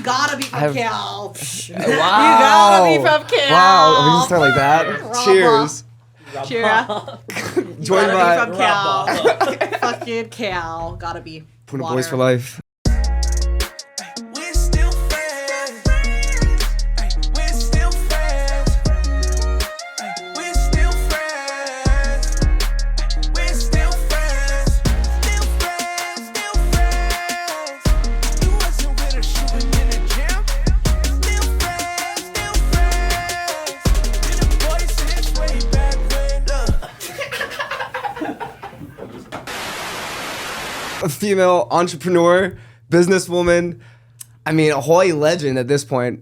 You gotta be from Cal. Wow. You gotta be from Cal. Wow. Are we just start like that? Cheers. Cheers. Joined by From Cal. Fucking Cal. Gotta be. Puna Boys for life. A female entrepreneur, businesswoman. I mean, a Hawaii legend at this point.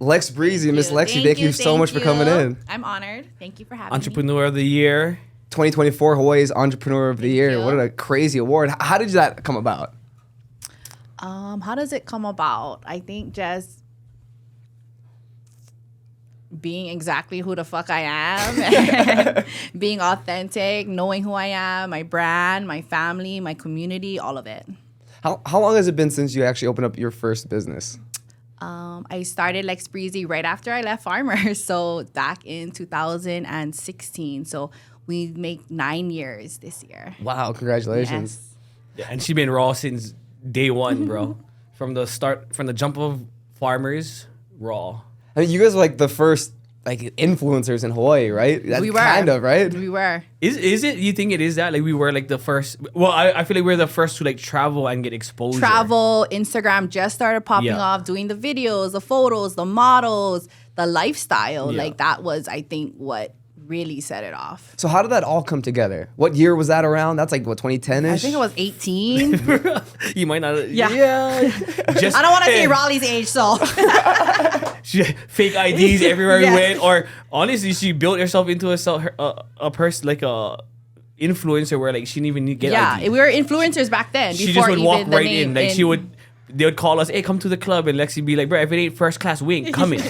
Lex Breezy, Miss Lexi, thank you so much for coming in. I'm honored. Thank you for having me. Entrepreneur of the Year. 2024 Hawaii's Entrepreneur of the Year. you. What a crazy award. How did that come about? How does it come about? I think just being exactly who the fuck I am, being authentic, knowing who I am, my brand, my family, my community, all of it. How long has it been since you actually opened up your first business? I started LexBreezy right after I left Farmers, so back in 2016. So we make 9 years this year. Wow, congratulations. Yes. Yeah, and she's been raw since day one, bro. From the start, from the jump of Farmers, raw. I mean, you guys are like the first like influencers in Hawaii, right? That's We were. kind of, right? We were. Is it? You think it is that? Like we were like the first. Well, I feel like we're the first to like travel and get exposure. Travel, Instagram just started popping Yeah. off, doing the videos, the photos, the models, the lifestyle. Yeah. Like that was, I think, what really set it off. So how did that all come together? What year was that around? That's like, what, 2010-ish? I think it was 18. You might not. Yeah. Just, I don't want to say Raleigh's age, so. Fake IDs everywhere Yes. we went, or honestly, she built herself into a person like a influencer where like she didn't even need to get Yeah, ID. we were influencers back then. She before just would even walk the right name in. Like they would call us, hey, come to the club, and Lexi be like, bro, if it ain't first class, we ain't coming.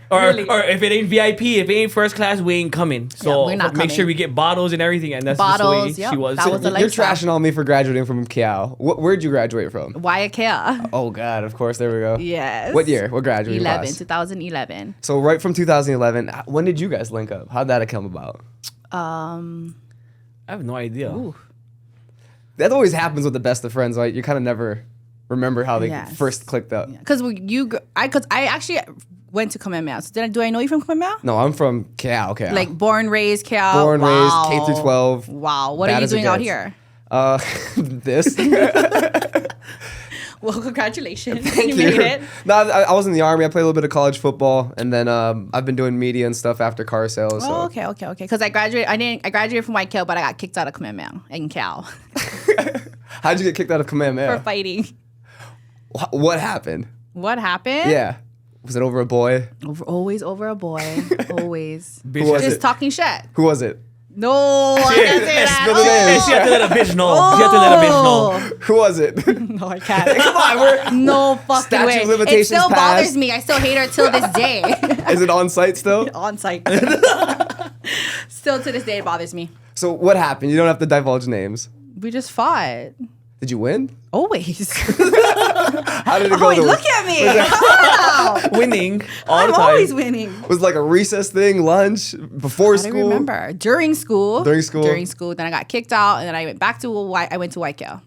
or Really? or if it ain't VIP, if it ain't first class, we ain't coming. So we're not make sure coming. we get bottles and everything, and that's Bottles, just the way yep, she was. that was the You're lifestyle. trashing on me for graduating from Cal. Where'd you graduate from? Waiakea. Oh, God, of course. There we go. Yes. What year? What graduating 2011. So right from 2011, when did you guys link up? How'd that come about? I have no idea. Ooh. That always happens with the best of friends. Like you kind of never remember how they Yes. first clicked up. Because I actually went to Kamehameha. So do I know you from Kamehameha? No, I'm from Cal. Like born, raised, Cal. Born, Wow. raised, K through 12. Wow. What Bad are you as it doing out gets. here? This. Well, congratulations. Thank you you. made it. No, I was in the Army. I played a little bit of college football, and then I've been doing media and stuff after car sales. So. Oh, okay. Because I graduated from White but I got kicked out of Kamehameha in Cal How'd you get kicked out of for Kamehameha? fighting. What happened? What happened? Yeah. Was it over a boy? Always over a boy. Always. Bitch, Who was Just it? talking shit. Who was it? No, I can't say that. Spill the name. She had to let a bitch know. She had to let a bitch know. Who was it? No, I can't. Come on, we're No fucking Statute way. of limitations It still passed. bothers me. I still hate her till this day. Is it on site still? On site. Still to this day, it bothers me. So what happened? You don't have to divulge names. We just fought. Did you win? Always. How did it go? Oh, look at me. Wow. Winning all I'm the time. always winning. Was it like a recess thing, lunch, before I school? don't remember. During school. During school. Then I got kicked out, and then I went back to I went to Waikio.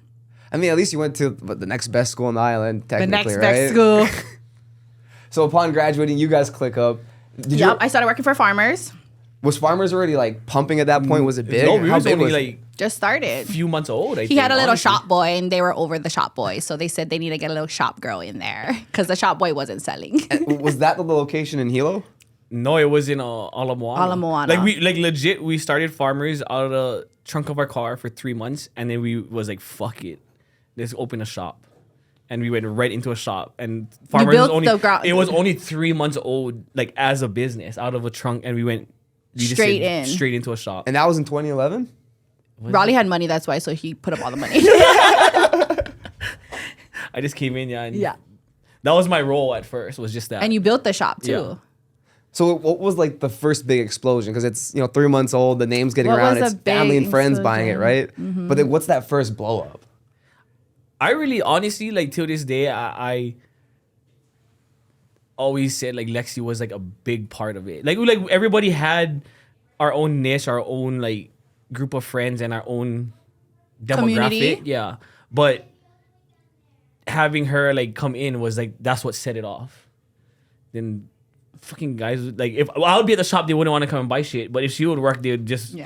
I mean, at least you went to the next best school on the island, The technically, next right? best school. So upon graduating, you guys click up. Did Yep. you, I started working for Farmers. was Farmers already like pumping at that point? Was it big? No, we How was big only was it? like Just started. a few months old. I He think, had a little honestly. shop boy, and they were over the shop boy. So they said they need to get a little shop girl in there because the shop boy wasn't selling. Was that the location in Hilo? No, it was in Ala Moana. Ala Moana. Like legit, we started Farmers out of the trunk of our car for 3 months, and then we was like, fuck it, let's open a shop. And we went right into a shop, and Farmers was built only the ground- it was only 3 months old, like as a business, out of a trunk, and we just Straight said in. straight into a shop. And that was in 2011? Raleigh had money, that's why. So he put up all the money. I just came in, and Yeah. that was my role at first. Was just that. And you built the shop too. Yeah. So what was like the first big explosion? Because it's 3 months old, the name's getting What around, was it's a big family and friends buying it, explosion? right? But then what's that first blow up? I really honestly like till this day always said like Lexi was like a big part of it. Like everybody had our own niche, our own like group of friends, and our own demographic. Community. Yeah, but having her like come in was like that's what set it off. Then fucking guys like if I would be at the shop, they wouldn't want to come and buy shit. But if she would work, they would just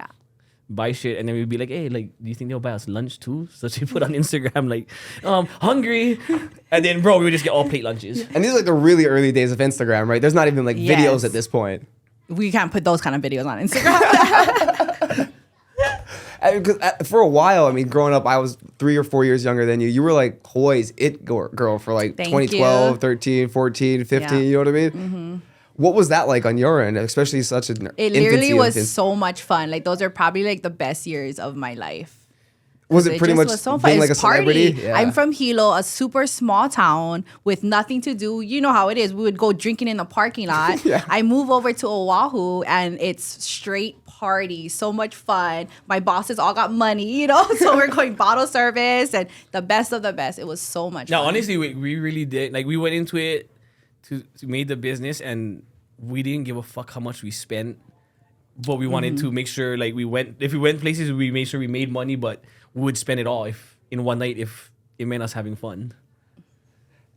buy shit, and then we'd be like, hey, like, do you think they'll buy us lunch too? So she put on Instagram like, hungry, and then bro, we would just get all plate lunches. And these are like the really early days of Instagram, right? There's not even like videos at this point. We can't put those kind of videos on Instagram. Because for a while, I mean, growing up, I was 3 or 4 years younger than you. You were like Hawaii's it girl for like 2012, 13, 14, 15. You know what I mean? Mm-hmm. What was that like on your end, especially such an It literally was so much fun. Like those are probably like the best years of my life. Was it pretty much was so fun. being like a celebrity? Yeah. I'm from Hilo, a super small town with nothing to do. You know how it is. We would go drinking in the parking lot. I move over to Oahu and it's straight party. So much fun. My bosses all got money, you know? So we're going bottle service and the best of the best. It was so much fun. No, honestly, we really did. Like we went into it to make the business and we didn't give a fuck how much we spent. But we wanted to make sure like if we went places, we made sure we made money, but we would spend it all in one night if it meant us having fun.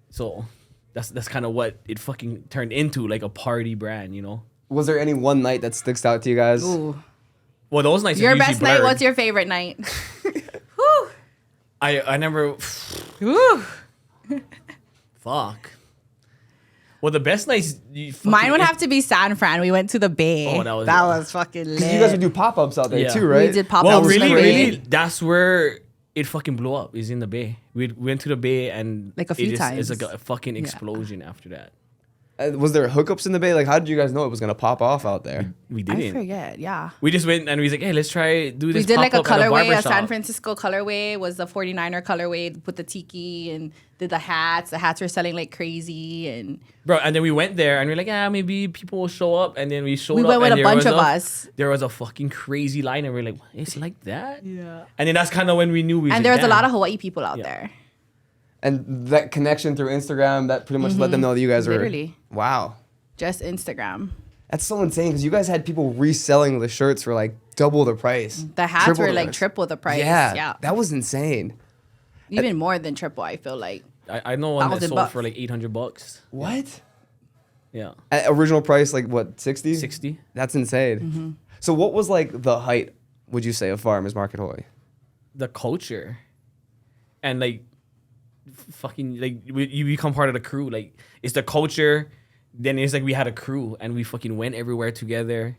So that's kind of what it fucking turned into, like a party brand, you know? Was there any one night that sticks out to you guys? Ooh. Well, those nights Your are usually best night, blurred. what's your favorite night? Whew. I never... Ooh. Fuck. Well, the best nights... Mine would have to be San Fran. We went to the Bay. Oh, that was fucking lit. You guys would do pop-ups out there too, right? We did pop-ups. Well, in the really, Bay. that's where it fucking blew up, is in the Bay. We went to the Bay and... Like a few times. It's like a fucking explosion after that. Was there hookups in the Bay? Like, how did you guys know it was gonna pop off out there? We I didn't. forget, yeah. We just went and we was like, hey, let's do this. We did like a pop-up at colorway, a barbershop. San Francisco colorway. Was the 49er colorway. Put the tiki and did the hats. The hats were selling like crazy. And Bro, and then we went there and we are like, maybe people will show up. And then we showed we up. went with and a there bunch was of us. There was a fucking crazy line and we are like, it's like that? Yeah. And then that's kind of when we knew And there was a lot of Hawaii people out there. And that connection through Instagram, that pretty much let them know that you guys were... Literally. Wow. Just Instagram. That's so insane because you guys had people reselling the shirts for like double the price. The hats Triple were the like price. triple the price. Yeah. That was insane. Even more than triple, I feel like. I know one that $1,000 sold for like $800. What? Yeah. At original price, like what, 60? 60. That's insane. So what was like the height, would you say, of Farmers Market Hawaii? The culture. And like, fucking, like, you become part of the crew. Like, it's the culture. Then it's like we had a crew and we fucking went everywhere together.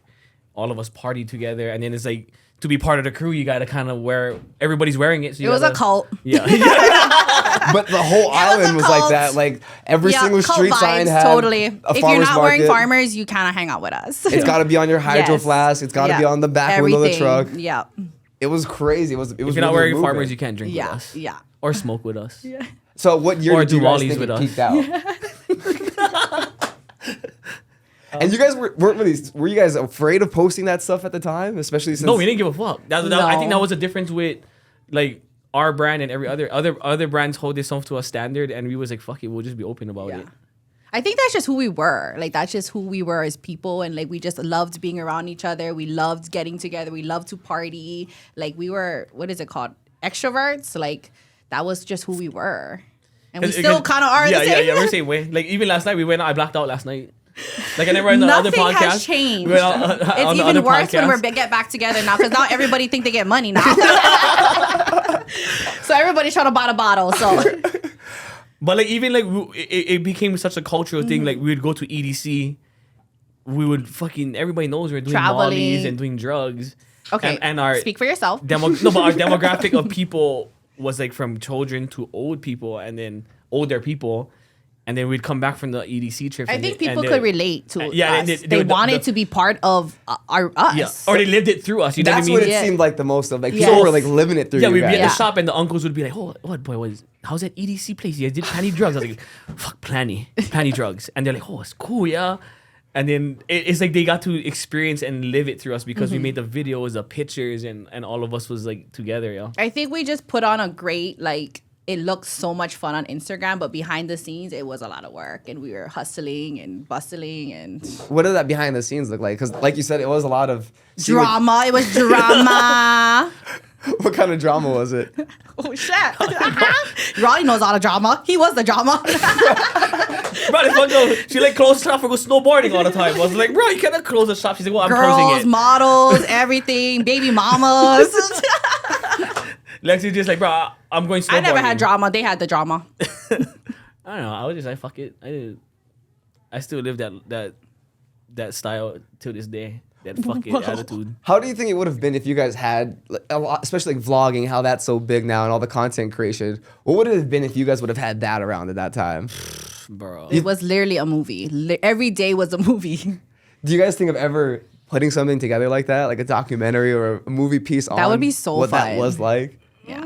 All of us partied together. And then it's like, to be part of the crew, you got to kind of wear, everybody's wearing it. So It was a cult. Yeah. But the whole island was like cult. that. Like every single cult street vibes, sign had totally. a If you're farmer's not wearing market. farmers, you kind of hang out with us. It's got to be on your hydro Yes. flask. It's got to be Yeah. on the back window of the truck. Yeah. It was crazy. It was. It was. If you're not really wearing moving. farmers, you can't drink with Yeah. us. Yeah. Or smoke with us. Yeah. So what year Or did you do guys ollies think with it us. peaked out? And you guys weren't really. Were you guys afraid of posting that stuff at the time, especially since? No, we didn't give a fuck. I think No. that was the difference with like our brand and every other brands hold themselves to a standard, and we was like, fuck it, we'll just be open about it. I think that's just who we were. Like, that's just who we were as people. And, like, we just loved being around each other. We loved getting together. We loved to party. Like, we were, what is it called? Extroverts. Like, that was just who we were. And we still kind of are the same. Yeah, we're the same way. Like, even last night, I blacked out last night. Like, I never on the other Nothing podcast. has changed. We went on It's the even other worse when podcast. we get back together now, because now everybody think they get money now. So everybody's trying to buy a bottle. So But like even like it became such a cultural thing. Like we would go to EDC, we would fucking everybody knows we're doing Traveling. mollies and doing drugs. okay, and our speak for yourself. but our demographic of people was like from children to old people, and then older people. And then we'd come back from the EDC trip. I think people could relate to and us. They wanted to be part of us. Yeah, or they lived it through us. You know That's what I what mean? it seemed like the most of. Like Yes. people were like living it through. Yeah, you we'd be guys. at Yeah. the shop and the uncles would be like, "Oh, what boy? How's that EDC place? You guys did planny drugs?" I was like, "Fuck planny drugs," and they're like, "Oh, it's cool, yeah." And then it's like they got to experience and live it through us because we made the videos, the pictures, and all of us was like together, yeah. I think we just put on a great like it looked so much fun on Instagram, but behind the scenes, it was a lot of work, and we were hustling and bustling and What did that behind the scenes look like? Because, like you said, it was a lot of drama. It was drama. What kind of drama was it? Oh shit! Ronnie knows all the drama. He was the drama. Bro, this one girl, she like closed the shop for go snowboarding all the time. I was like, bro, you cannot close the shop. She's like, well, I'm closing Girls, it. models, everything, baby mamas. Lexi's just like, bro, I'm going snowboarding. I never had drama. They had the drama. I don't know. I was just like, fuck it. I still live that style to this day. That fuck it attitude. How do you think it would have been if you guys had, like, a lot, especially like vlogging, how that's so big now and all the content creation? What would it have been if you guys would have had that around at that time? Bro. It was literally a movie. Every day was a movie. Do you guys think of ever putting something together like that, like a documentary or a movie piece on would be so what fun. that was like? Yeah.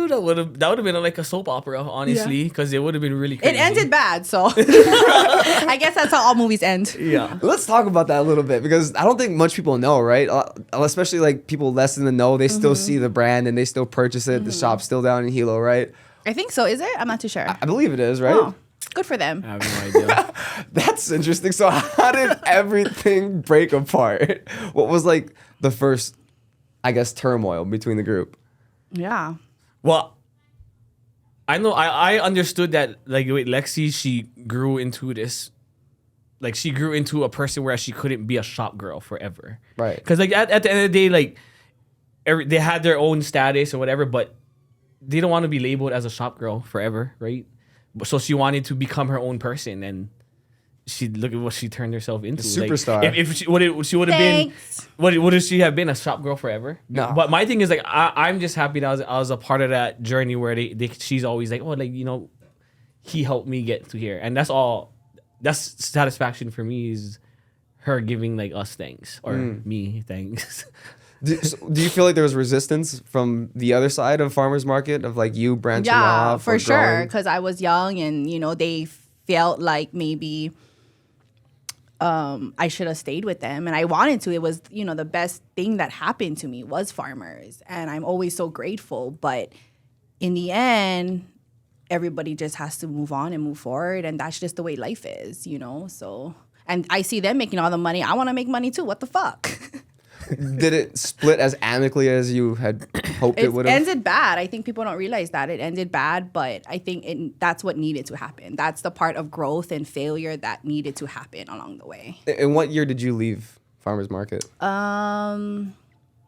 That would have been like a soap opera, honestly, because it would have been really crazy. It ended bad, so I guess that's how all movies end. Yeah. Let's talk about that a little bit, because I don't think much people know, right? Especially like people less in the know, they still see the brand and they still purchase it. The shop's still down in Hilo, right? I think so. Is it? I'm not too sure. I believe it is, right? Oh, good for them. I have no idea. That's interesting. So how did everything break apart? What was like the first, I guess, turmoil between the group? Yeah. Well, I know I understood that, like, with Lexi, she grew into this, like, she grew into a person where she couldn't be a shop girl forever. Right. Because, like, at the end of the day, like, they had their own status or whatever, but they don't want to be labeled as a shop girl forever, right? So she wanted to become her own person, and look at what she turned herself into. Superstar. Like, if she would have been, would she have been a shop girl forever? No. But my thing is, like, I'm just happy that I was a part of that journey where she's always like, oh, like, you know, he helped me get to here, and that's all. That's satisfaction for me, is her giving, like, us thanks, or me thanks. Do you feel like there was resistance from the other side of farmers market, of like you branching off? For sure, because I was young, and you know, they felt like maybe I should have stayed with them, and I wanted to. It was, you know, the best thing that happened to me was farmers, and I'm always so grateful. But in the end, everybody just has to move on and move forward, and that's just the way life is, you know. So, and I see them making all the money. I want to make money too. What the fuck? Did it split as amicably as you had hoped it would have? It ended bad. I think people don't realize that. It ended bad, but I think that's what needed to happen. That's the part of growth and failure that needed to happen along the way. In what year did you leave farmers market?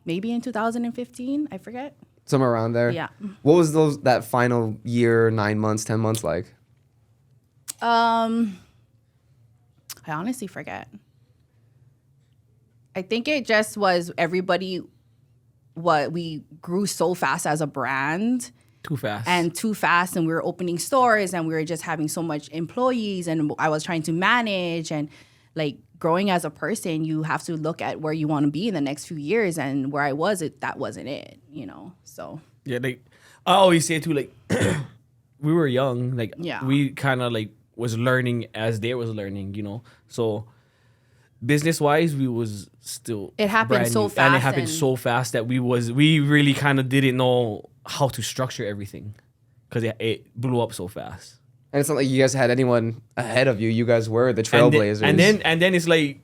Maybe in 2015, I forget. Somewhere around there? Yeah. What was that final year, 9 months, 10 months like? I honestly forget. I think it just was everybody, we grew so fast as a brand. Too fast. And we were opening stores, and we were just having so much employees, and I was trying to manage, and like growing as a person, you have to look at where you want to be in the next few years, and where I was, that wasn't it, you know, so. Yeah, like, I always say too, like, we were young, like, we kind of like was learning as they was learning, you know, so business wise, we was still it happened so fast, and it happened so fast that we really kind of didn't know how to structure everything, because it blew up so fast. And it's not like you guys had anyone ahead of you. You guys were the trailblazers. And then it's like,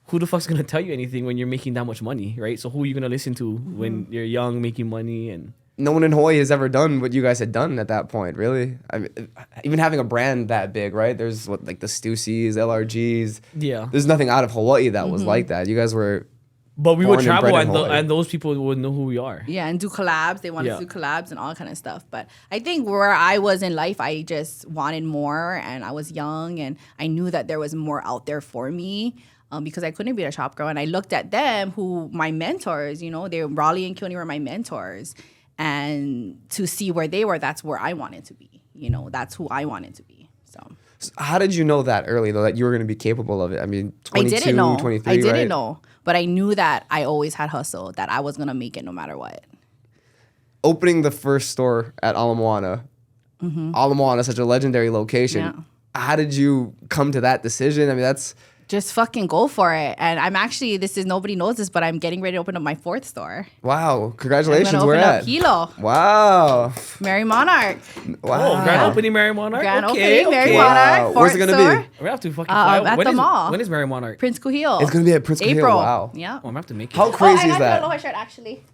who the fuck's gonna tell you anything when you're making that much money, right? So who are you gonna listen to when you're young, making money? And no one in Hawaii has ever done what you guys had done at that point, really. I mean, even having a brand that big, right? There's like the Stussies, LRGs. Yeah. There's nothing out of Hawaii that was like that. You guys were. But we would travel, and and those people would know who we are. Yeah, and do collabs. They wanted to do collabs and all kind of stuff. But I think where I was in life, I just wanted more, and I was young, and I knew that there was more out there for me. Because I couldn't be a shop girl, and I looked at them, who my mentors, you know, Raleigh and Keone were my mentors. And to see where they were, that's where I wanted to be. You know, that's who I wanted to be. So how did you know that early, though, that you were going to be capable of it? I mean, 22, I didn't know. 23, I didn't right? know. But I knew that I always had hustle, that I was going to make it no matter what. Opening the first store at Ala Moana, Ala Moana, such a legendary location. Yeah. How did you come to that decision? I mean, that's just fucking go for it. And I'm actually, nobody knows this, but I'm getting ready to open up my 4th store. Wow. Congratulations. I'm gonna Where open at? up Hilo. Wow. Mary Monarch. Wow. Oh, grand opening Mary Monarch. Grand Okay, opening Mary okay. Monarch. Where's it Fourth gonna be? store, I'm gonna have to fucking fly out. at When the is- mall. When is Mary Monarch? Prince Kuhil. It's going to be at Prince Kuhil. April. Wow. Yeah. Oh, I'm gonna have to make it. How crazy I is that? got your shirt actually.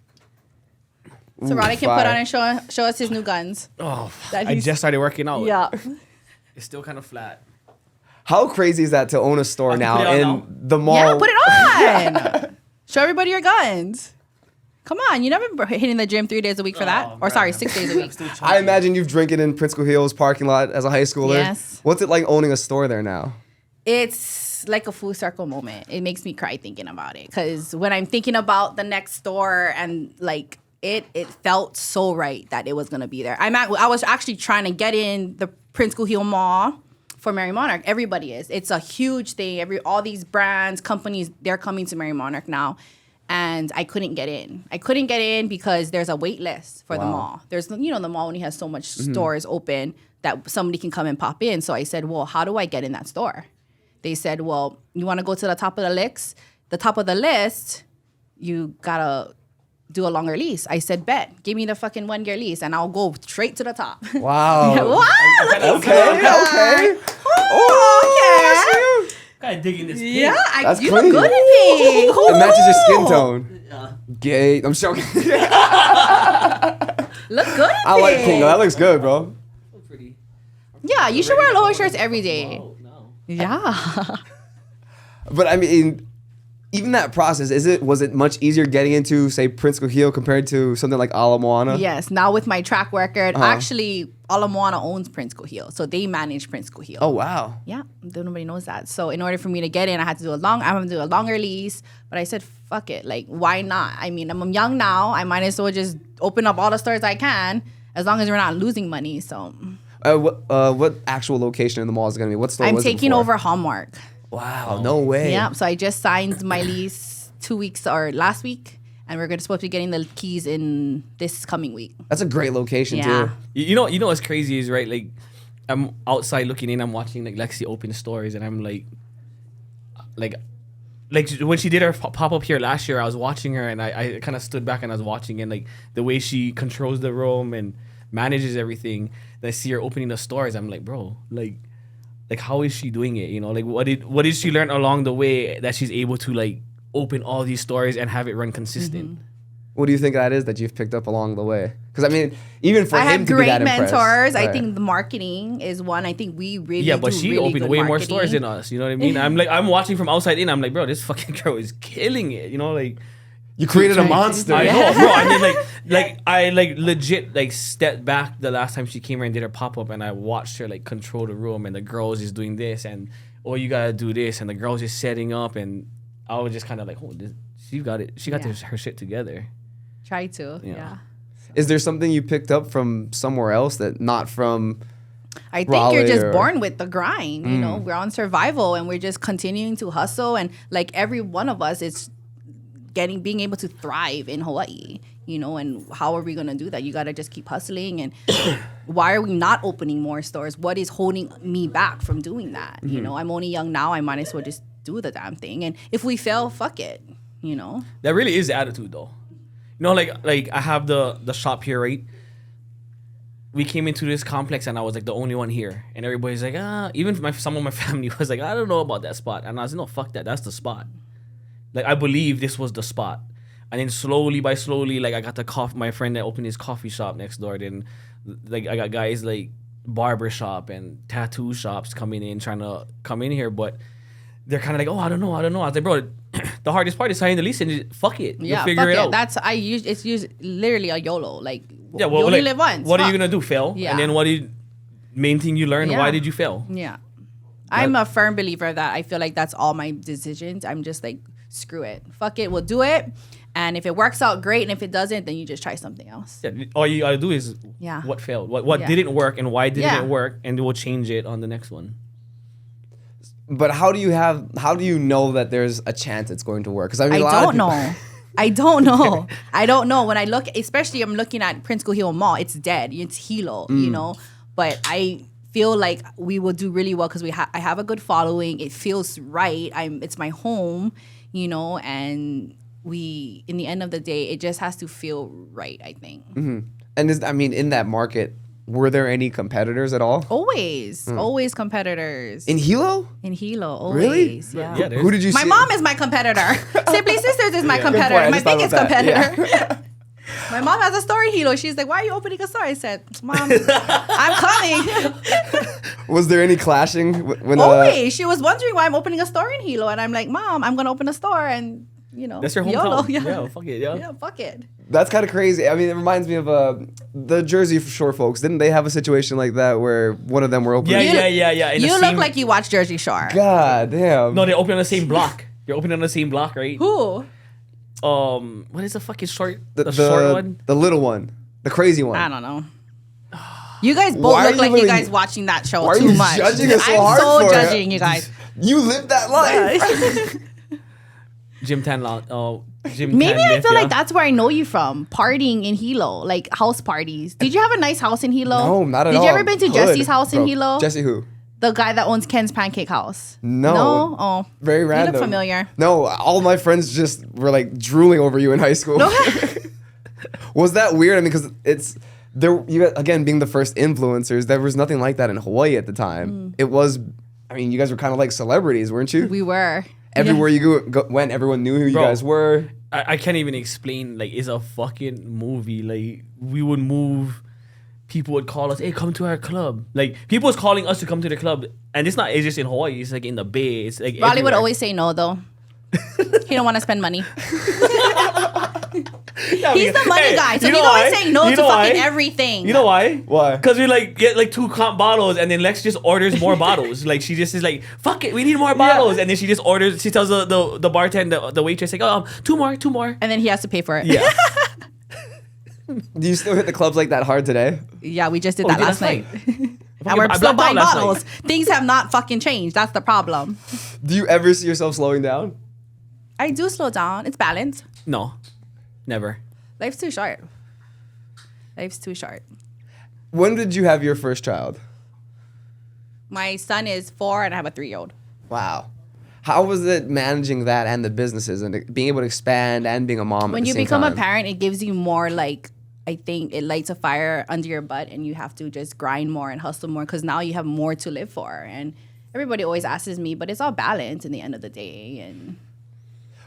So Ooh, Ronnie can put fire. on and show us his new guns. Oh, That I he's- just started working out. Yeah. It's still kind of flat. How crazy is that to own a store have to now put it on in now? the mall? Yeah, put it on. Show everybody your guns. Come on, you never been hitting the gym 3 days a week for that? Oh, Or sorry, man. 6 days a week. I imagine you've drinking in Prince Kuhil's parking lot as a high schooler. Yes. What's it like owning a store there now? It's like a full circle moment. It makes me cry thinking about it. Because when I'm thinking about the next store and like it felt so right that it was gonna be there. I was actually trying to get in the Prince Kuhil Mall for Mary Monarch. Everybody is. It's a huge thing. All these brands, companies, they're coming to Mary Monarch now. And I couldn't get in. I couldn't get in because there's a wait list for the mall. There's, the mall only has so much stores open that somebody can come and pop in. So I said, well, how do I get in that store? They said, well, you want to go to the top of the list? The top of the list, you gotta do a longer lease. I said, bet. Give me the fucking 1-year lease and I'll go straight to the top. Wow. What? Look at Okay. Oh, okay. Kind of digging this. Pink. Yeah, That's you clean. look good in pink. It matches your skin tone. Gay. I'm joking. Look good in I like pink. pink. though. That looks good, bro. Pretty. Yeah, you should wear lower shirts every day. Oh, no. Yeah. But I mean, even that process, was it much easier getting into, say, Prince Kuhil compared to something like Ala Moana? Yes. Now with my track record, actually, Ala Moana owns Prince Kuhil, so they manage Prince Kuhil. Oh, wow. Yeah, nobody knows that. So in order for me to get in, I had to do a longer lease. But I said, fuck it. Like, why not? I mean, I'm young now. I might as well just open up all the stores I can, as long as we're not losing money. So What actual location in the mall is it going to be? What store I'm was it taking before? over Hallmark. Wow, no way. Yeah. So I just signed my lease 2 weeks or last week, and we're supposed to be getting the keys in this coming week. That's a great location, Yeah. too. You know what's crazy is, right, like, I'm outside looking in, I'm watching, like, Lexi open stores, and I'm like when she did her pop-up here last year, I was watching her, and I kind of stood back and I was watching, and, like, the way she controls the room and manages everything, and I see her opening the stores, I'm like, bro, like, how is she doing it, Like, what did she learn along the way that she's able to, like, open all these stores and have it run consistent? What do you think that is that you've picked up along the way? Because, I mean, even for I him have to be great that mentors. impressed. I Right. think the marketing is one. I think we really Yeah, but do she really opened good way more marketing. stores than us. You know what I mean? I'm watching from outside in. I'm like, bro, this fucking girl is killing it. Like, You created a monster. I know, bro. I mean, I legit stepped back the last time she came here and did her pop up, and I watched her like control the room, and the girls is doing this, and you gotta do this, and the girls is setting up, and I was just kind of like, oh, she got it. She got her shit together. Try to, yeah. Is there something you picked up from somewhere else that not from I think Raleigh you're just or- born with the grind. You know, we're on survival and we're just continuing to hustle. And like every one of us is being able to thrive in Hawaii. And how are we gonna do that? You gotta just keep hustling. And why are we not opening more stores? What is holding me back from doing that? I'm only young now. I might as well just do the damn thing. And if we fail, fuck it. That really is the attitude, though. Like I have the shop here, right? We came into this complex and I was like the only one here, and everybody's like, even some of my family was like, I don't know about that spot, and I was like, no, fuck that, that's the spot. Like, I believe this was the spot, and then slowly, like I got my friend that opened his coffee shop next door. Then, like I got guys like barber shop and tattoo shops coming in, trying to come in here, but they're kind of like, oh, I don't know. I was like, bro, the hardest part is signing the lease and just, fuck it. Yeah, You'll figure it out. It's literally a YOLO. Like, Yeah, you only live once. What are you Fuck. gonna do? Fail? Yeah. And then main thing you learn? Yeah. Why did you fail? Yeah. I'm a firm believer that I feel like that's all my decisions. I'm just like, screw it. Fuck it. We'll do it. And if it works out, great. And if it doesn't, then you just try something else. Yeah, all you gotta do is what failed, what Yeah. didn't work, and why didn't Yeah. it work, and we'll change it on the next one. But how do you know that there's a chance it's going to work? Because I mean, I don't know. I don't know. When I look, especially I'm looking at Prince Kuhil Mall, it's dead. It's Hilo, But I feel like we will do really well because I have a good following. It feels right. It's my home, and in the end of the day, it just has to feel right, I think. Mm-hmm. And in that market, were there any competitors at all? Always competitors. In Hilo? In Hilo, always. Really? Yeah. Who did you see? My mom is my competitor. Simply Sisters is my competitor. My biggest competitor. Yeah. My mom has a store in Hilo. She's like, why are you opening a store? I said, Mom, I'm coming. Was there any clashing? When always. She was wondering why I'm opening a store in Hilo. And I'm like, Mom, I'm going to open a store. And, that's your hometown. Yeah, fuck it. Yeah, fuck it. That's kind of crazy. I mean, it reminds me of the Jersey Shore folks. Didn't they have a situation like that where one of them were opening? Yeah. You look like you watch Jersey Shore. God damn. No, they open on the same block. You're opening on the same block, right? Who? What is the fucking short? The short one? The little one. The crazy one. I don't know. You guys both look like you guys watching that show too much. Why are you judging us so hard I'm so for judging you guys. You live that life. Gym tan Maybe I feel like that's where I know you from. Partying in Hilo, like house parties. Did you have a nice house in Hilo? No, not at all. Did you ever been to Jesse's house in Hilo? Jesse who? The guy that owns Ken's Pancake House. No. Oh. Very random. You look familiar. No, all my friends just were like drooling over you in high school. No. Was that weird? I mean, because again, being the first influencers, there was nothing like that in Hawaii at the time. It was, you guys were kind of like celebrities, weren't you? We were. Everywhere you went, everyone knew who you guys were. I can't even explain. Like, it's a fucking movie. Like, we would move. People would call us, hey, come to our club. Like, people was calling us to come to the club. And it's just in Hawaii. It's like in the Bay. It's like Raleigh would always say no, though. He don't want to spend money. He's the money guy. So he's always saying no to fucking everything. You know why? Why? Because we get like 2 bottles and then Lex just orders more bottles. Like, she just is like, fuck it, we need more bottles. And then she just orders, she tells the bartender, the waitress, like, oh, 2 more. And then he has to pay for it. Yeah. Do you still hit the clubs like that hard today? Yeah, we just did that last night. And we're I still blacked out buying last bottles. Things have not fucking changed. That's the problem. Do you ever see yourself slowing down? I do slow down. It's balance. No, never. Life's too short. Life's too short. When did you have your first child? My son is 4 and I have a 3-year-old. Wow. How was it managing that and the businesses and being able to expand and being a mom When at the you same become time? a parent, it gives you more I think it lights a fire under your butt and you have to just grind more and hustle more because now you have more to live for. And everybody always asks me, but it's all balance in the end of the day.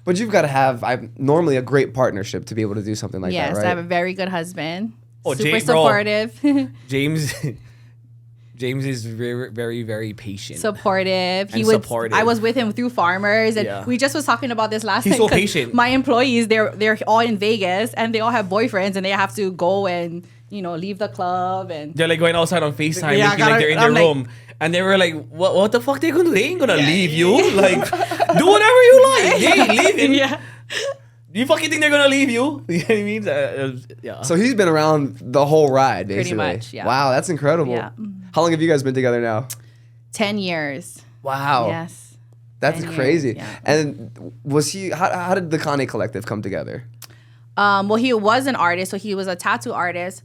But you've got to have normally a great partnership to be able to do something like that, right? Yes, I have a very good husband. Oh, super supportive. James is very, very, very patient. Supportive. Supportive. I was with him through Farmers, and we just was talking about this last night. He's so patient. My employees, they're all in Vegas, and they all have boyfriends, and they have to go and leave the club, and they're like going outside on FaceTime, Yeah, looking like they're in their room, and they were like, "What the fuck they gonna do? They ain't gonna leave you. Like, do whatever you like. They ain't leaving. yeah. You fucking think they're gonna leave you? You know what I mean? Yeah. So he's been around the whole ride, basically. Pretty much, yeah. Wow, that's incredible. Yeah. How long have you guys been together now? 10 years. Wow. Yes. That's 10 years, crazy. yeah. And was he? How did the Kane Collective come together? Well, he was an artist, so he was a tattoo artist,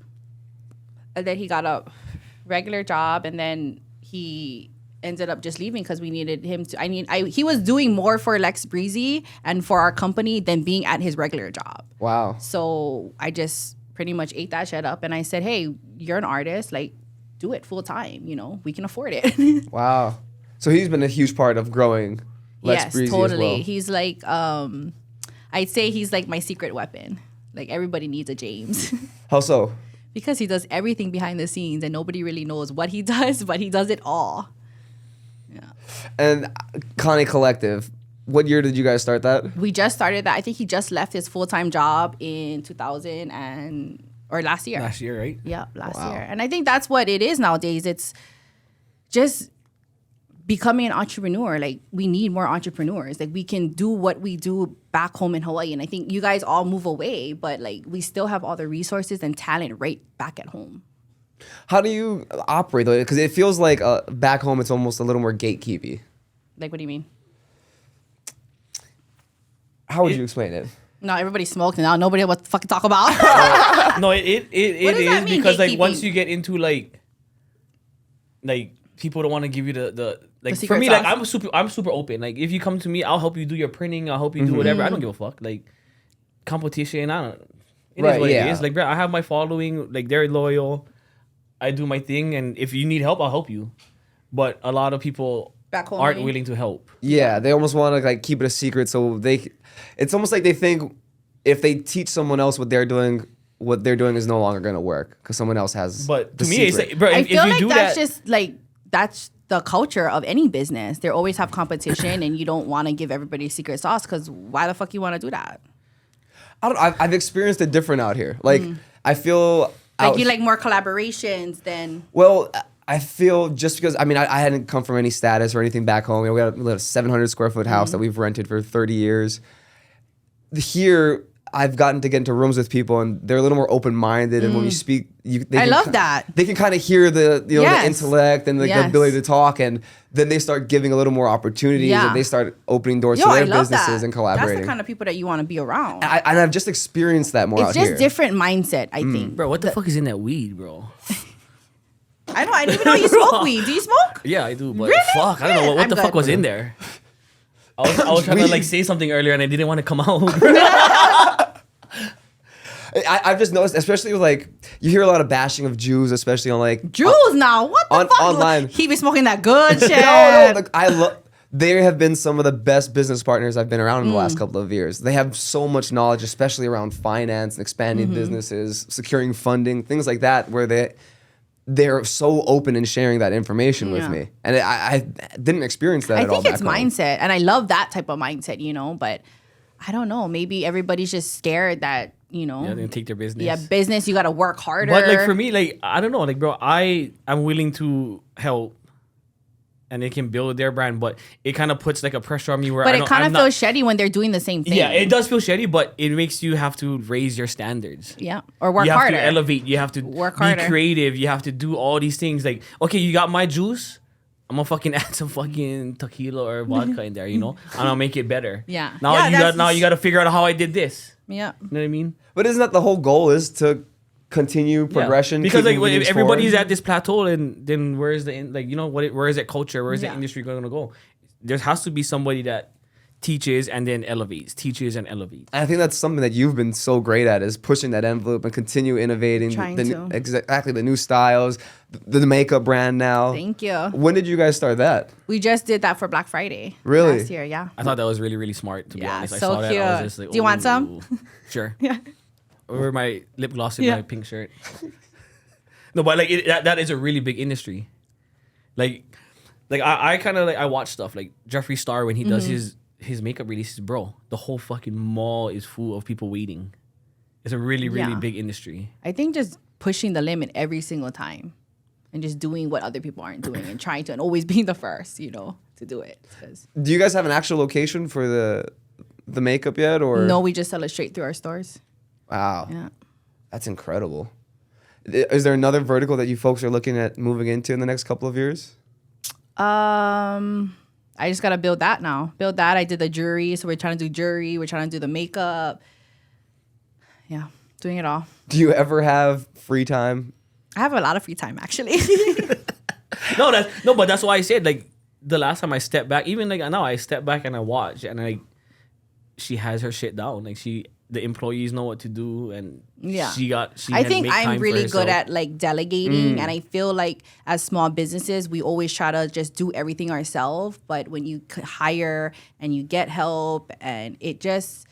and then he got a regular job, and then he ended up just leaving because we needed him to. He was doing more for Lex Breezy and for our company than being at his regular job. Wow. So I just pretty much ate that shit up, and I said, "Hey, you're an artist, like, do it full time. We can afford it." Wow. So he's been a huge part of growing Lex Breezy totally. as well. He's like, I'd say he's like my secret weapon. Like, everybody needs a James. How so? Because he does everything behind the scenes and nobody really knows what he does, but he does it all. Yeah. And Kane Collective, what year did you guys start that? We just started that. I think he just left his full-time job in 2000 or last year. Last year, right? Yeah, last Wow. year. And I think that's what it is nowadays. It's just becoming an entrepreneur. Like, we need more entrepreneurs. Like, we can do what we do back home in Hawaii. And I think you guys all move away, but like, we still have all the resources and talent right back at home. How do you operate though? Because it feels like back home it's almost a little more gatekeepy. Like, what do you mean? How would you explain it? No, everybody smoked now. Nobody knows what to fucking talk about. No, it What does that is mean, because like gatekeeping? once you get into like like people don't want to give you the like The for me secret like I'm super open. Like if you come to me, I'll help you do your printing. I'll help you do whatever. I don't give a fuck. Like competition, I don't. It is what it is. Like bro, I have my following. Like they're loyal. I do my thing, and if you need help, I'll help you. But a lot of people Back home, aren't willing to help. Yeah, they almost want to like keep it a secret, so it's almost like they think if they teach someone else what they're doing is no longer going to work because someone else has. But to the me, secret. it's like, bro, I if feel you like do that's that, just like that's the culture of any business. They always have competition, and you don't want to give everybody secret sauce because why the fuck you want to do that? I don't know, I've experienced it different out here. Like I feel Like you like more collaborations than. Well, I feel just because I mean I hadn't come from any status or anything back home. We got a 700 square foot house that we've rented for 30 years. Here, I've gotten to get into rooms with people, and they're a little more open minded. And when we speak, I love that. They can kind of hear the the intellect and like the ability to talk, and then they start giving a little more opportunities, and they start opening doors to their businesses and collaborating. That's the kind of people that you want to be around. And I've just experienced that more out here. It's just different mindset, I think. bro, what the fuck is in that weed, bro? I know. I didn't even know you smoke weed. Do you smoke? Yeah, I do, but Really? fuck, I don't know what I'm the fuck good. was in there. I was trying to like say something earlier, and I didn't want to come out. I've just noticed, especially with like, you hear a lot of bashing of Jews, especially on like Jews now. What the fuck? online. He be smoking that good shit. No, like, I love. They have been some of the best business partners I've been around in the last couple of years. They have so much knowledge, especially around finance and expanding businesses, securing funding, things like that, where they're so open in sharing that information with me. And I didn't experience that at all. I think it's mindset, and I love that type of mindset, you know. But I don't know. Maybe everybody's just scared that, you know. Yeah, they take their business. Yeah, business. You got to work harder. But like for me, like I don't know, like bro, I'm willing to help, and they can build their brand, but it kind of puts like a pressure on me where. But I it kind of feels shitty when they're doing the same thing. Yeah, it does feel shitty, but it makes you have to raise your standards. Yeah, or work you have harder. to elevate. You have to Work be harder. creative. You have to do all these things. Like, okay, you got my juice. I'm gonna fucking add some fucking tequila or vodka in there, you know, and I'll make it better. Yeah. Now you got to figure out how I did this. Yeah. You know what I mean? But isn't that the whole goal? Is to continue progression? Because keep like moving if everybody's forward? at this plateau, and then where is the like you know what? Where is that culture? Where is the industry going to go? There has to be somebody that teaches and then elevates, teaches and elevates. I think that's something that you've been so great at, is pushing that envelope and continue innovating. Exactly, the new styles, the makeup brand now. Thank you. When did you guys start that? We just did that for Black Friday. Really? Last year, yeah. I thought that was really, really smart, to be Yeah, honest. I so saw that, I was cute. just like, Do you want some? "Ooh." Sure. Yeah. Or my lip gloss in Yeah. my pink shirt. No, but like that is a really big industry. Like I kind of like, I watch stuff like Jeffree Star when he does his makeup releases, bro. The whole fucking mall is full of people waiting. It's a really, really big industry. I think just pushing the limit every single time and just doing what other people aren't doing and trying to, and always being the first, you know, to do it. 'Cause Do you guys have an actual location for the makeup yet, or no, we just sell it straight through our stores. Wow, Yeah. that's incredible. Is there another vertical that you folks are looking at moving into in the next couple of years? I just gotta build that now. Build that. I did the jewelry, so we're trying to do jewelry. We're trying to do the makeup. Yeah, doing it all. Do you ever have free time? I have a lot of free time actually. But that's why I said like the last time I stepped back, even like now I step back and I watch and like she has her shit down. Like the employees know what to do, and I think I'm really good at like delegating, and I feel like as small businesses we always try to just do everything ourselves, but when you hire and you get help and it just,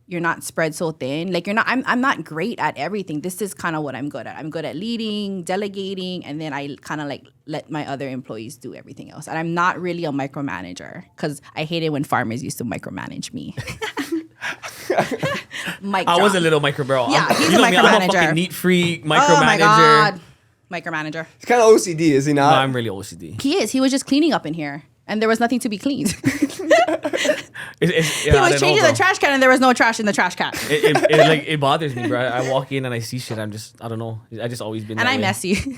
you're not spread so thin. Like I'm not great at everything. This is kind of what I'm good at. I'm good at leading, delegating, and then I kind of like let my other employees do everything else. And I'm not really a micromanager because I hate it when farmers used to micromanage me. I was a little micro bro. Yeah, he's you a know me, I'm a micromanager. fucking neat freak micromanager. Oh my God. Micromanager. He's kind of OCD, is he No, not? I'm really OCD. He is. He was just cleaning up in here. And there was nothing to be cleaned. He was changing the trash can and there was no trash in the trash can. It bothers me, bro. I walk in and I see shit. I don't know. I just always been And that I'm way. messy.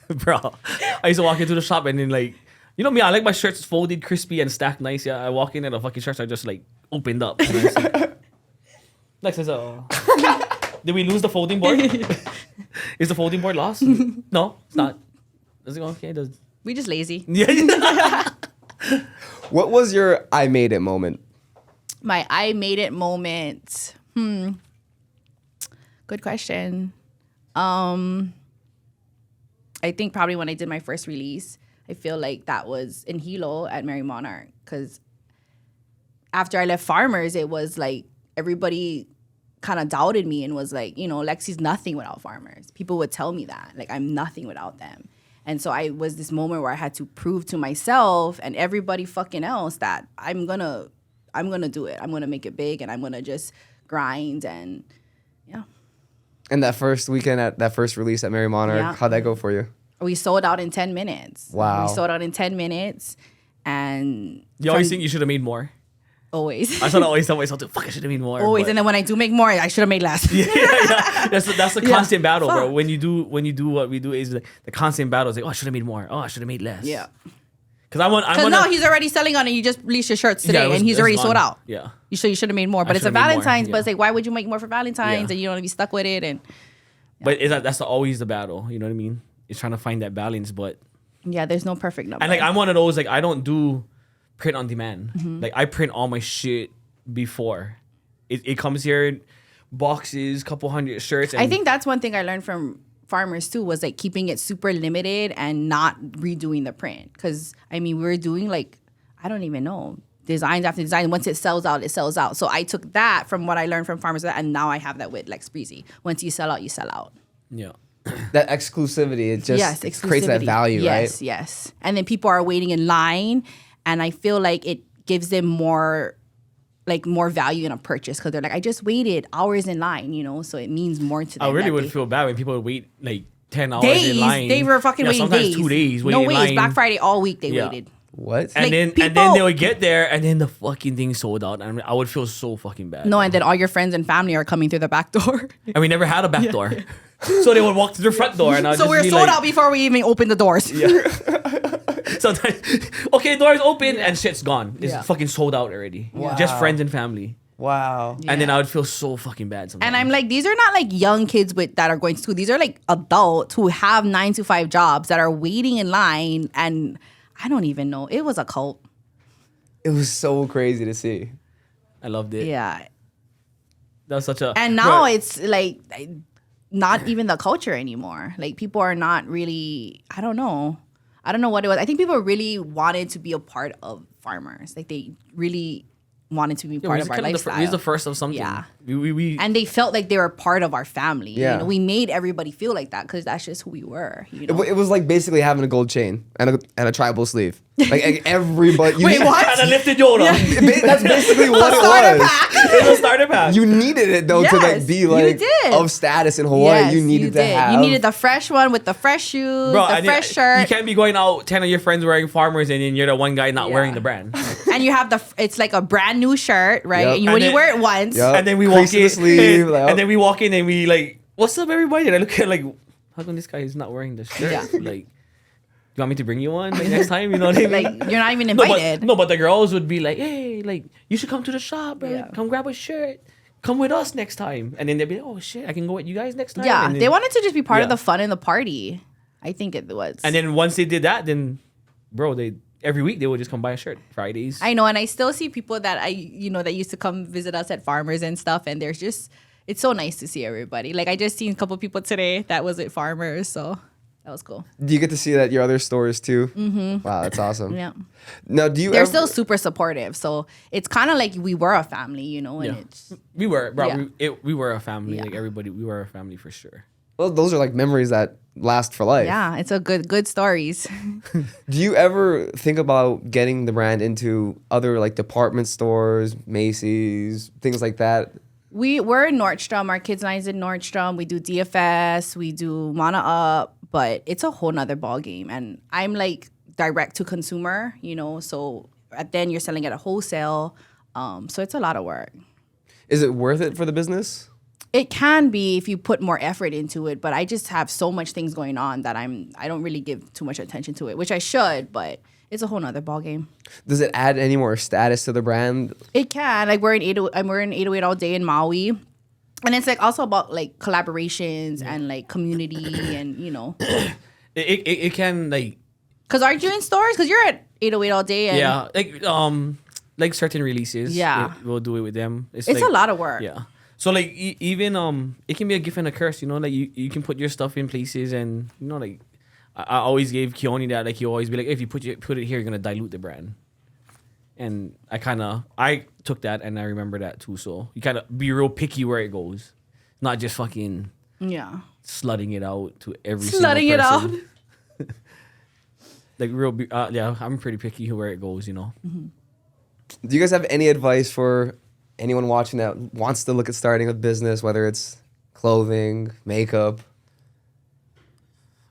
Bro, I used to walk into the shop and then like, you know me, I like my shirts folded, crispy, and stacked nice. Yeah, I walk in and the fucking shirts are just like opened up. And I see, Lex says, did we lose the folding board? Is the folding board lost? No, it's not. Does it go okay? We just lazy. Yeah. What was your I made it moment? My I made it moment. Good question. I think probably when I did my first release, I feel like that was in Hilo at Mary Monarch. Because after I left Farmers, it was like everybody kind of doubted me and was like, Lexi's nothing without Farmers. People would tell me that. Like, I'm nothing without them. And so I was this moment where I had to prove to myself and everybody fucking else that I'm gonna do it. I'm gonna make it big, and I'm gonna just grind and yeah. And that first weekend at that first release at Mary Monarch, how'd that go for you? We sold out in 10 minutes. Wow. We sold out in 10 minutes, and You always think you should have made more. always. I should always tell myself, fuck, I should have made more. Always, but- and then when I do make more, I should have made less. yeah. That's the constant battle, bro. Fuck. When you do what we do is the constant battle is like, oh, I should have made more. Oh, I should have made less. Yeah. Because Because no, he's already selling on it. You just released your shirts today, and he's already sold out. Yeah. You should have made more, but it's a should've made more, Valentine's. But yeah. it's like, why would you make more for Valentine's? Yeah. And you don't want to be stuck with it. And But that's always the battle. You know what I mean? It's trying to find that balance, but yeah, there's no perfect number. and like I'm one of those, like I don't do print on demand. Mm-hmm. Like I print all my shit before it comes here, boxes, couple hundred shirts. And I think that's one thing I learned from Farmers too, was like keeping it super limited and not redoing the print. Because I mean, we were doing like, I don't even know, designs after design. Once it sells out, it sells out. So I took that from what I learned from Farmers, and now I have that with Lex Breezy. Once you sell out, you sell out. yeah. That exclusivity, it just creates that exclusivity. value, right? Yes. And then people are waiting in line, and I feel like it gives them more value in a purchase, because they're like, I just waited hours in line, so it means more to them. I really that would they- feel bad when people would wait like 10 hours days. in line. They were fucking waiting sometimes days. 2 days waiting No in ways. line. Black Friday all week they Yeah. waited. What? And Like, then people- they would get there and then the fucking thing sold out, and I would feel so fucking bad. No, and then all your friends and family are coming through the back door. And we never had a back door. So they would walk to the front door, and I'd So just we're be sold like, out before we even open the doors. sometimes, okay, doors open and shit's gone. It's Yeah. fucking sold out already. Wow. Just friends and family. Wow. Yeah. And then I would feel so fucking bad sometimes. And I'm like, these are not like young kids that are going to school. These are like adults who have 9-to-5 jobs that are waiting in line, and I don't even know. It was a cult. It was so crazy to see. I loved it. Yeah. That was such a. And now Bro, it's like not even the culture anymore. Like, people are not really, I don't know what it was. I think people really wanted to be a part of Farmers. Like, they really wanted to be part of our lifestyle. He's the first of something. Yeah. We And they felt like they were part of our family. Yeah. We made everybody feel like that because that's just who we were. It was like basically having a gold chain and a tribal sleeve. Like everybody. You Wait, what? kind of lifted Yoda. That's basically what it Starter was. pack. It was a starter pack. You needed it though to like Yes, be you like did. of status in Hawaii. Yes, you needed to have. You needed the fresh one with the fresh shoes, Bro, the fresh shirt. You can't be going out 10 of your friends wearing Farmers and then you're the one guy not Yeah. wearing the brand. And you have it's like a brand new shirt, right? Yep. And you And only then- wear it once. Yep. And then we Crease walk in in, the sleeve, like, and then we walk in and we like, what's up, everybody? And I look at like, how come this guy is not wearing the shirt? Yeah. Like, you want me to bring you one like next time? You know what I mean? Like, you're not even no, invited. but the girls would be like, hey, like you should come to the shop, bro. Yeah. Come grab a shirt. Come with us next time. And then they'd be like, oh shit, I can go with you guys next time. Yeah, And then, they wanted to just be part of Yeah. the fun and the party. I think it was. And then once they did that, then, bro, every week they would just come buy a shirt. Fridays. I know, and I still see people that that used to come visit us at Farmers and stuff, and there's just, it's so nice to see everybody. Like, I just seen a couple people today that was at Farmers, so that was cool. Do you get to see that at your other stores too? Mm-hmm. Wow, that's awesome. Yeah. Now, do you? They're ever, still super supportive, so it's kind of like we were a family, and Yeah. it's We were, bro. Yeah. We were a family. Yeah. Like everybody, we were a family for sure. Well, those are like memories that last for life. yeah, it's a good stories. Do you ever think about getting the brand into other like department stores, Macy's, things like that? We're in Nordstrom. Our kids' nights in Nordstrom. We do DFS. We do Mana Up, but it's a whole nother ball game. And I'm like direct to consumer, So then you're selling at a wholesale. So it's a lot of work. Is it worth it for the business? It can be if you put more effort into it, but I just have so much things going on that I don't really give too much attention to it, which I should, but it's a whole nother ball game. Does it add any more status to the brand? It can. Like, we're in 808 all day in Maui. And it's like also about like collaborations and like community and It can like Because aren't you in stores? Because you're at 808 all day. And Yeah, like certain releases. Yeah. we'll do it with them. it's a lot of work. Yeah. So like even it can be a gift and a curse, like you can put your stuff in places, and like I always gave Keone that, like he always be like, if you put it here, you're gonna dilute the brand. And I took that and I remember that too. So you kind of be real picky where it goes, not just fucking slutting it out to every Slutting it single out. person. Like real, I'm pretty picky where it goes, Mm-hmm. Do you guys have any advice for anyone watching that wants to look at starting a business, whether it's clothing, makeup?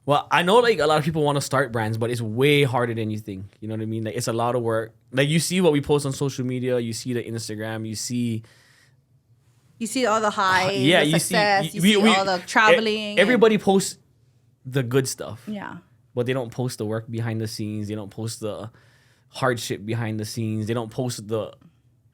Well, I know like a lot of people want to start brands, but it's way harder than you think. You know what I mean? Like it's a lot of work. Like you see what we post on social media, you see the Instagram, you see all the highs, yeah, the success, you see all the traveling. Everybody posts the good stuff. Yeah. But they don't post the work behind the scenes. They don't post the hardship behind the scenes. They don't post the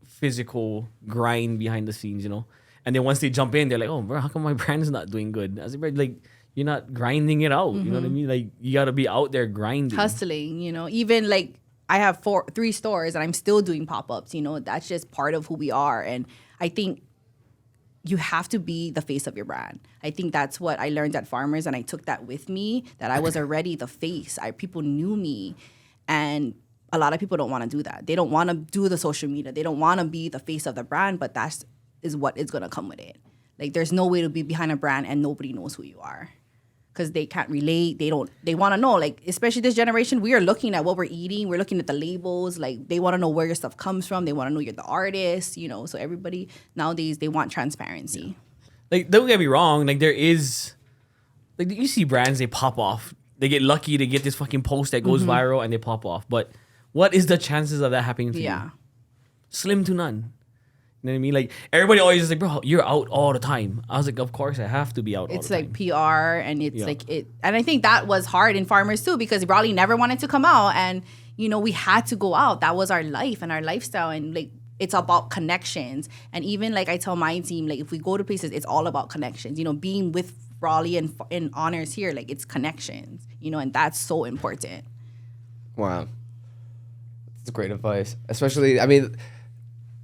physical grind behind the scenes, And then once they jump in, they're like, oh, bro, how come my brand is not doing good? I was like, you're not grinding it out. You know what I mean? Like, you got to be out there grinding. Hustling, Even like I have 3 stores and I'm still doing pop-ups, That's just part of who we are. And I think you have to be the face of your brand. I think that's what I learned at Farmers, and I took that with me, that I was already the face. People knew me, and a lot of people don't want to do that. They don't want to do the social media. They don't want to be the face of the brand, but that is what is going to come with it. Like, there's no way to be behind a brand and nobody knows who you are, because they can't relate. They want to know, like, especially this generation, we are looking at what we're eating. We're looking at the labels. Like, they want to know where your stuff comes from. They want to know you're the artist, So everybody nowadays, they want transparency. Like, don't get me wrong. Like, there is, like, you see brands, they pop off. They get lucky to get this fucking post that goes viral and they pop off. But what is the chances of that happening to you? Slim to none. You know what I mean? Like, everybody always is like, bro, you're out all the time. I was like, of course, I have to be out all the time. It's like PR, and it's like it. And I think that was hard in Farmers too, because Raleigh never wanted to come out, and we had to go out. That was our life and our lifestyle, and like, it's about connections. And even like I tell my team, like, if we go to places, it's all about connections. Being with Raleigh and in honors here, like, it's connections. And that's so important. Wow, that's great advice. Especially, I mean,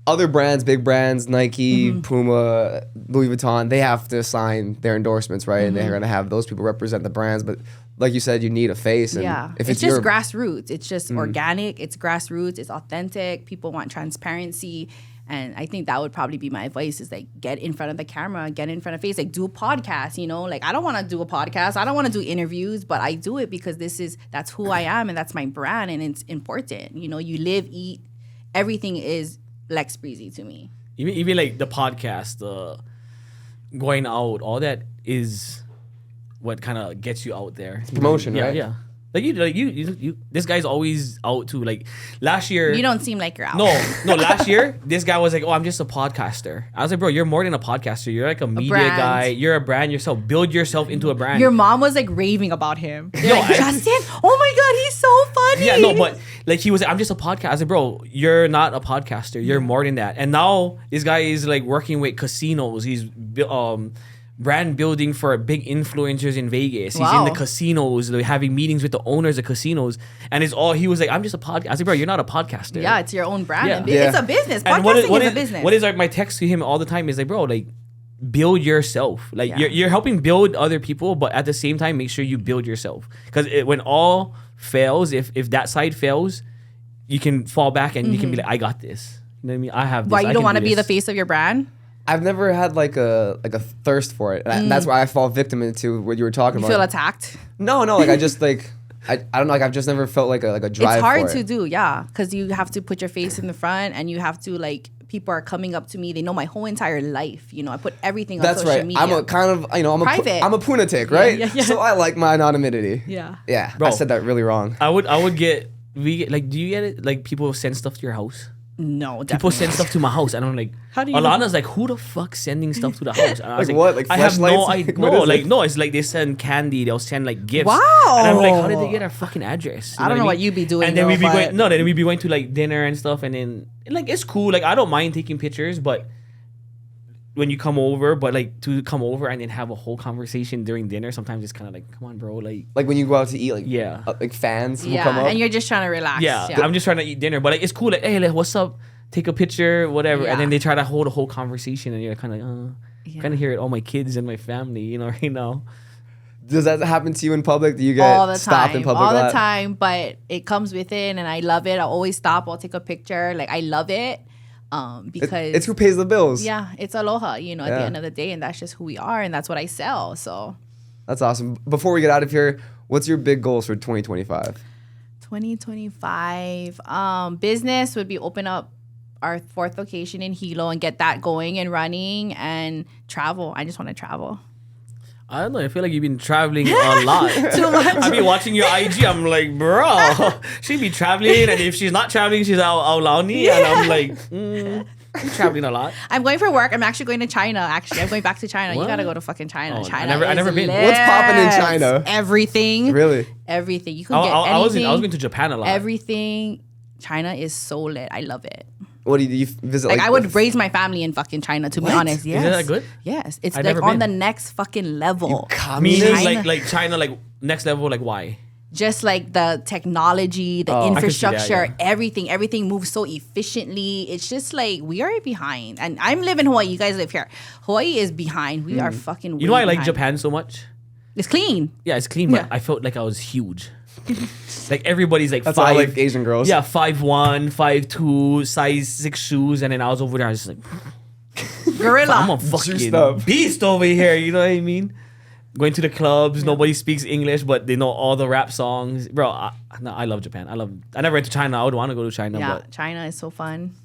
other brands, big brands, Nike, Puma, Louis Vuitton, they have to sign their endorsements, right? And they're going to have those people represent the brands. But like you said, you need a face. And if it's just grassroots. It's just organic. It's grassroots. It's authentic. People want transparency. And I think that would probably be my advice, is like, get in front of the camera, get in front of face, like, do a podcast, Like, I don't want to do a podcast. I don't want to do interviews, but I do it because that's who I am, and that's my brand, and it's important. You live, eat, everything is Lex Breezy to me. Even like the podcast, the going out, all that is what kind of gets you out there. It's promotion, right? Yeah. Like you, this guy's always out too. Like last year, you don't seem like you're out. No. Last year, this guy was like, "Oh, I'm just a podcaster." I was like, "Bro, you're more than a podcaster. You're like a media guy. You're a brand yourself. Build yourself into a brand." Your mom was like raving about him. Justin, oh my god, he's so funny. Yeah, no, but like he was like, "I'm just a podcaster." I was like, "Bro, you're not a podcaster. You're more than that." And now this guy is like working with casinos. He's brand building for big influencers in Vegas. He's in the casinos, like, having meetings with the owners of casinos, and he was like, I'm just a podcast. I was like, bro, you're not a podcaster. Yeah, it's your own brand. Yeah. It's a business. And Podcasting is a business. What is like my text to him all the time is like, bro, like, build yourself. Like, you're helping build other people, but at the same time, make sure you build yourself. Because when all fails, if that side fails, you can fall back and you can be like, I got this. You know what I mean? I have this. Why you don't want to be the face of your brand? I've never had like a thirst for it. And that's why I fall victim into what you were talking about. You feel attacked? No, like I just like I don't know, like I've just never felt like a drive. It's hard for to it. do, yeah, because you have to put your face in the front, and you have to, like, people are coming up to me. They know my whole entire life. I put everything on social media. I'm a kind of I'm a punatic, right? Yeah. So I like my anonymity. Yeah. Bro, I said that really wrong. I would get like, do you get it? Like, people send stuff to your house. No, definitely. People send stuff to my house, and I'm like, how do you Alana's like, who the fuck sending stuff to the house? And I was like what? Like I have no idea. Like, No, it's like they send candy. They'll send like gifts. Wow. And I'm like, how did they get our fucking address? I don't know what you be doing. And then we'd be going to like dinner and stuff, and then like, it's cool. Like, I don't mind taking pictures, but when you come over, but like to come over and then have a whole conversation during dinner, sometimes it's kind of like, come on, bro, like when you go out to eat, like yeah, like fans will come up, and you're just trying to relax. Yeah, I'm just trying to eat dinner, but like it's cool. Like, hey, like, what's up? Take a picture, whatever, and then they try to hold a whole conversation, and you're kind of like, kind of hear it. All my kids and my family, you know, right now. Does that happen to you in public? Do you get stopped in public all the time? But it comes within, and I love it. I always stop. I'll take a picture. Like I love it because it's who pays the bills. Yeah, it's aloha. You know, at the end of the day, and that's just who we are, and that's what I sell. So that's awesome. Before we get out of here, what's your big goals for 2025? 2025 business would be open up our 4th location in Hilo and get that going and running, and travel. I just want to travel. I don't know. I feel like you've been traveling a lot. Too much. I've been watching your IG. I'm like, bro, she be traveling, and if she's not traveling, she's out Launi, and I'm like, traveling a lot. I'm going for work. I'm actually going to China. Actually, I'm going back to China. You gotta go to fucking China. Oh, China. I never been. What's popping in China? Everything. Really? Everything. You can get anything. I was going to Japan a lot. Everything. China is so lit. I love it. What do you visit? Like I would raise my family in fucking China, to be honest. Yes. Is that good? Yes. It's I've like never on been. the next fucking level. Meaning like China, like next level, like why? Just like the technology, the infrastructure, that, everything moves so efficiently. It's just like we are behind. And I'm living in Hawaii. You guys live here. Hawaii is behind. We are fucking You know why I like behind. Japan so much? It's clean. Yeah, it's clean, but I felt like I was huge. Like everybody's like That's 5. all like Asian girls. Yeah, 5'1", 5'2", size 6 shoes, and then I was over there. I was just like, Gorilla. I'm a fucking beast over here. You know what I mean? Going to the clubs, nobody speaks English, but they know all the rap songs. Bro, I love Japan. I never went to China. I would want to go to China. Yeah, but China is so fun.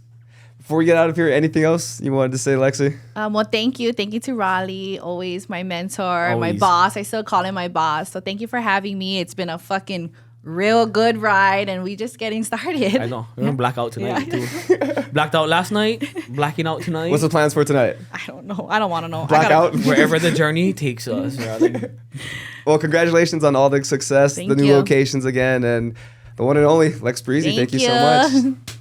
Before we get out of here, anything else you wanted to say, Lexi? Well, thank you. Thank you to Raleigh, always my mentor, my Always. boss. I still call him my boss. So thank you for having me. It's been a fucking real good ride, and we just getting started. I know. We're going to black out tonight, too. Blacked out last night, blacking out tonight. What's the plans for tonight? I don't know. I don't want to know. Black out? Wherever the journey takes us. Rather. Well, congratulations on all the success, Thank the new you. locations again, and the one and only Lex Breezy. Thank you so much.